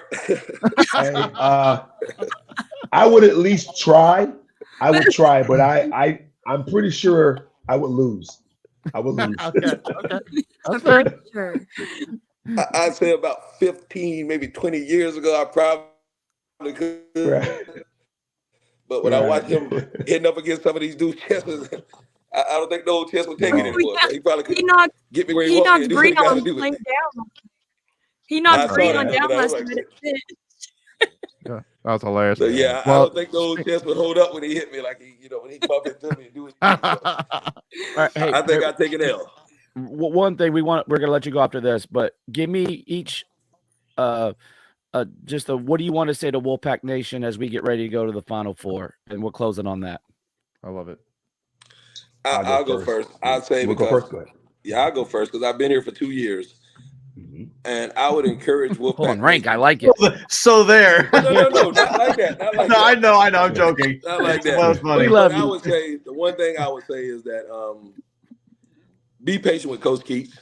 I would at least try. I would try, but I'm pretty sure I would lose.
Okay.
Sure.
I'd say about 15, maybe 20 years ago, I probably could.
Right.
But when I watch him hitting up against some of these dudes' chests, I don't think the old chest would take it anymore. So he probably could get me where he wants me to do what he got to do.
He knocked Breon down last minute.
Yeah, that was hilarious.
So I don't think the old chest would hold up when he hit me like when he bumped into me and do his thing. I think I'd take an L.
One thing we're gonna let you go after this, but give me each what do you want to say to Wolfpack Nation as we get ready to go to the Final Four, and we're closing on that.
I love it.
I'll go first. I'd say
Go ahead.
I'll go first because I've been here for 2 years. And I would encourage Wolfpack.
Hold on, rank. I like it.
So there.
No, not like that. Not like
no,
that.
I know. I'm joking.
Not like that.
That was funny.
We love
I would say the one thing I would say is that be patient with Coach Keats.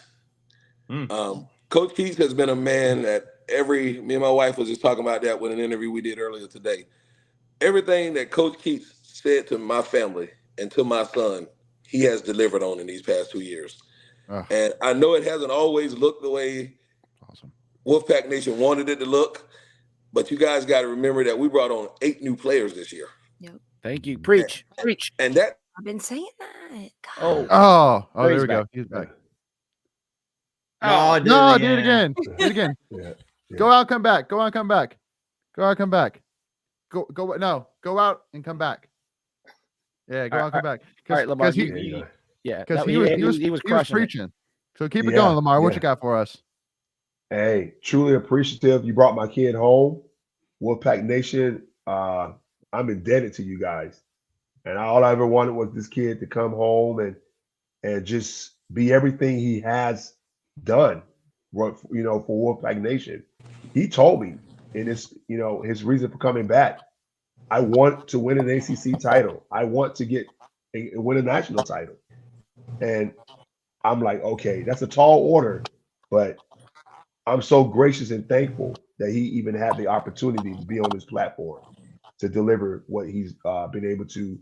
Coach Keats has been a man that me and my wife was just talking about that with an interview we did earlier today. Everything that Coach Keats said to my family and to my son, he has delivered on in these past 2 years. And I know it hasn't always looked the way Wolfpack Nation wanted it to look, but you guys got to remember that we brought on 8 new players this year.
Yep.
Thank you. Preach.
And that
I've been saying that.
Oh,
there we
back.
go. He's back.
Oh,
No, do it again. Do it again.
Yeah.
Go out, come back. Go out, come back. Go out, come back. Go out and come back. Yeah, go out, come back.
All right, Lamar.
Because
he was
preaching. So keep it
Yeah,
going, Lamar. What
yeah.
you got for us?
Hey, truly appreciative. You brought my kid home. Wolfpack Nation, I'm indebted to you guys. And all I ever wanted was this kid to come home and just be everything he has done, for Wolfpack Nation. He told me in his reason for coming back, I want to win an ACC title. I want to win a national title. And I'm like, okay, that's a tall order, but I'm so gracious and thankful that he even had the opportunity to be on this platform to deliver what he's been able to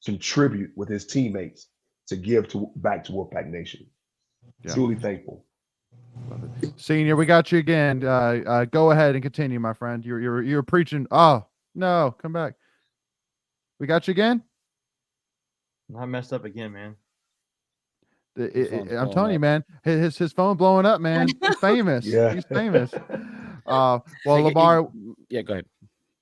contribute with his teammates to give back to Wolfpack Nation.
Yeah.
Truly thankful.
Senior, we got you again. Go ahead and continue, my friend. You're preaching. Oh no, come back. We got you again.
I messed up again, man.
I'm telling you, man, his phone blowing up, man. He's famous.
Yeah.
He's famous. Well, Lamar.
Yeah, go ahead.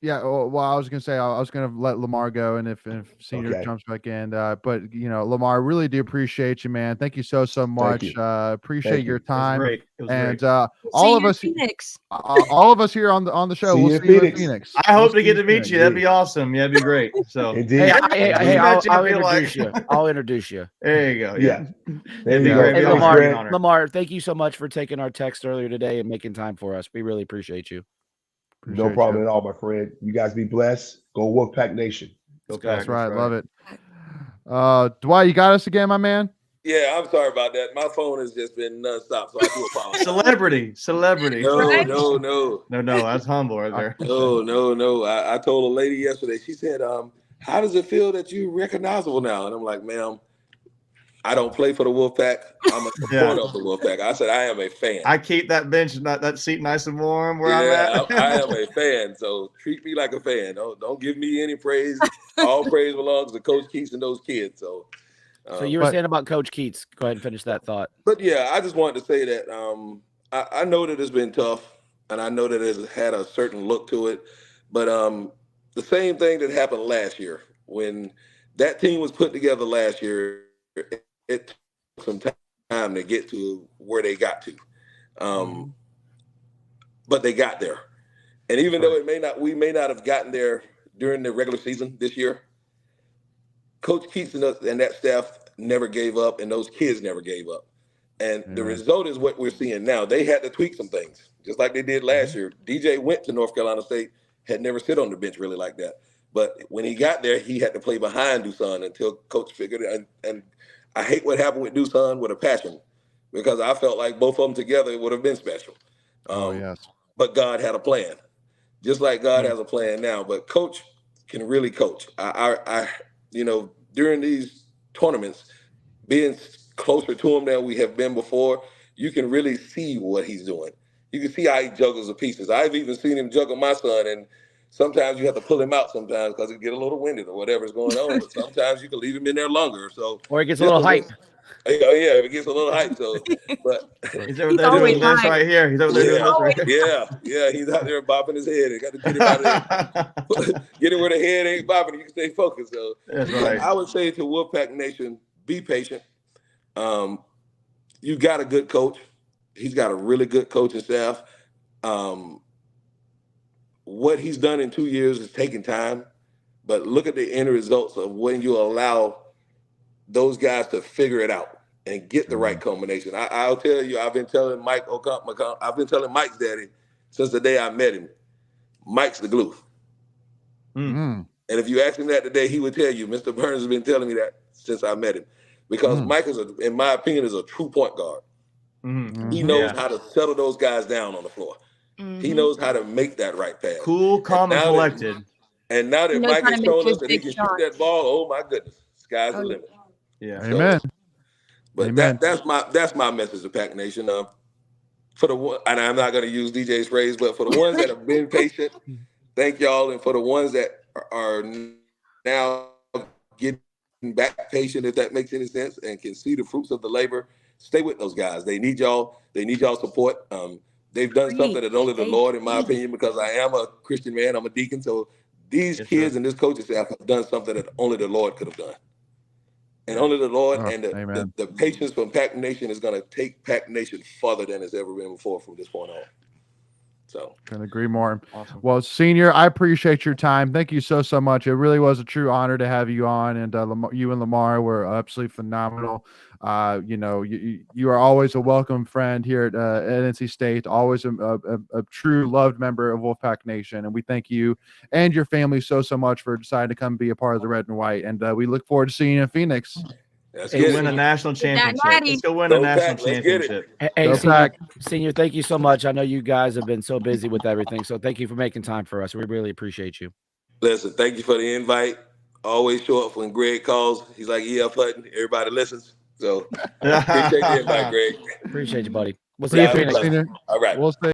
Yeah, well, I was gonna say I was gonna let Lamar go, and if Senior jumps back in, but Lamar, I really do appreciate you, man. Thank you so much. Appreciate your time.
It was great.
All of us,
Phoenix.
all of of us here on the show,
See
we'll
you
see you in
Phoenix.
Phoenix.
I hope
We'll
to get
see
to meet you. That'd be awesome. Yeah, that'd be great. So
Indeed.
Hey, I'll
I feel
introduce
like-
you. I'll introduce you.
there you go.
Yeah. There
It'd be
you
great.
go.
It'd be
Lamar,
an honor.
Lamar, thank you so much for taking our text earlier today and making time for us. We really appreciate you.
No problem at all, my friend. You guys be blessed. Go Wolfpack Nation.
That's right. Love it. Dwight, you got us again, my man?
Yeah, I'm sorry about that. My phone has just been nonstop, so I do apologize.
Celebrity.
No.
No, that's humble right there.
No. I told a lady yesterday, she said, how does it feel that you're recognizable now? And I'm like, ma'am, I don't play for the Wolfpack. I'm a supporter of the Wolfpack. I said I am a fan.
I keep that bench, that seat nice and warm where I'm at.
I am a fan. So treat me like a fan. Don't give me any praise. All praise belongs to Coach Keats and those kids. So
you were saying about Coach Keats. Go ahead and finish that thought.
But yeah, I just wanted to say that I know that it's been tough, and I know that it's had a certain look to it. But the same thing that happened last year, when that team was put together last year, it took some time to get to where they got to. But they got there. And even though we may not have gotten there during the regular season this year, Coach Keats and that staff never gave up, and those kids never gave up. And the result is what we're seeing now. They had to tweak some things, just like they did last year. DJ went to North Carolina State, had never sit on the bench really like that. But when he got there, he had to play behind Dusan until Coach figured it. And I hate what happened with Dusan with a passion, because I felt like both of them together would have been special.
Yes.
But God had a plan, just like God has a plan now. But Coach can really coach. I during these tournaments, being closer to him than we have been before, you can really see what he's doing. You can see how he juggles the pieces. I've even seen him juggle my son, and sometimes you have to pull him out sometimes because it get a little winded or whatever's going on. But sometimes you can leave him in there longer. So
or it gets a little hype.
Yeah, it gets a little hype. So, but
he's over there doing this right here. He's over there doing this right here.
Yeah. He's out there bopping his head. They got to get him out of there. Get him where the head ain't bopping. You can stay focused. So
that's right.
I would say to Wolfpack Nation, be patient. You got a good coach. He's got a really good coaching staff. What he's done in 2 years is taking time, but look at the end results of when you allow those guys to figure it out and get the right combination. I'll tell you, I've been telling I've been telling Mike's daddy since the day I met him. Mike's the glue. And if you ask him that today, he would tell you, Mr. Burns has been telling me that since I met him. Because Mike is, in my opinion, is a true point guard. He knows how to settle those guys down on the floor. He knows how to make that right pass.
Cool, calm, and collected.
And now that Mike has shown us that he can shoot that ball, oh my goodness, sky's the limit.
Yeah.
Amen.
But that's my message to Pack Nation. For the one, and I'm not going to use DJ's phrase, but for the ones that have been patient, thank y'all. And for the ones that are now getting back patient, if that makes any sense, and can see the fruits of the labor, stay with those guys. They need y'all. They need y'all support. They've done something that only the Lord, in my opinion, because I am a Christian man, I'm a deacon. So these kids and this coaching staff have done something that only the Lord could have done. And only the Lord and the patience from Pack Nation is going to take Pack Nation further than it's ever been before from this point on. So
couldn't agree more.
Awesome.
Well, Senior, I appreciate your time. Thank you so much. It really was a true honor to have you on, and you and Lamar were absolutely phenomenal. You are always a welcome friend here at NC State, always a true loved member of Wolfpack Nation, and we thank you and your family so much for deciding to come be a part of the Red and White, and we look forward to seeing you in Phoenix.
Let's win a national championship. Let's go win a national championship.
Hey, Senior, thank you so much. I know you guys have been so busy with everything, so thank you for making time for us. We really appreciate you.
Listen, thank you for the invite. Always show up when Greg calls. He's like E.F. Hutton. Everybody listens. So appreciate the invite, Greg.
Appreciate you, buddy. We'll see you in Phoenix.
All right.
We'll stay.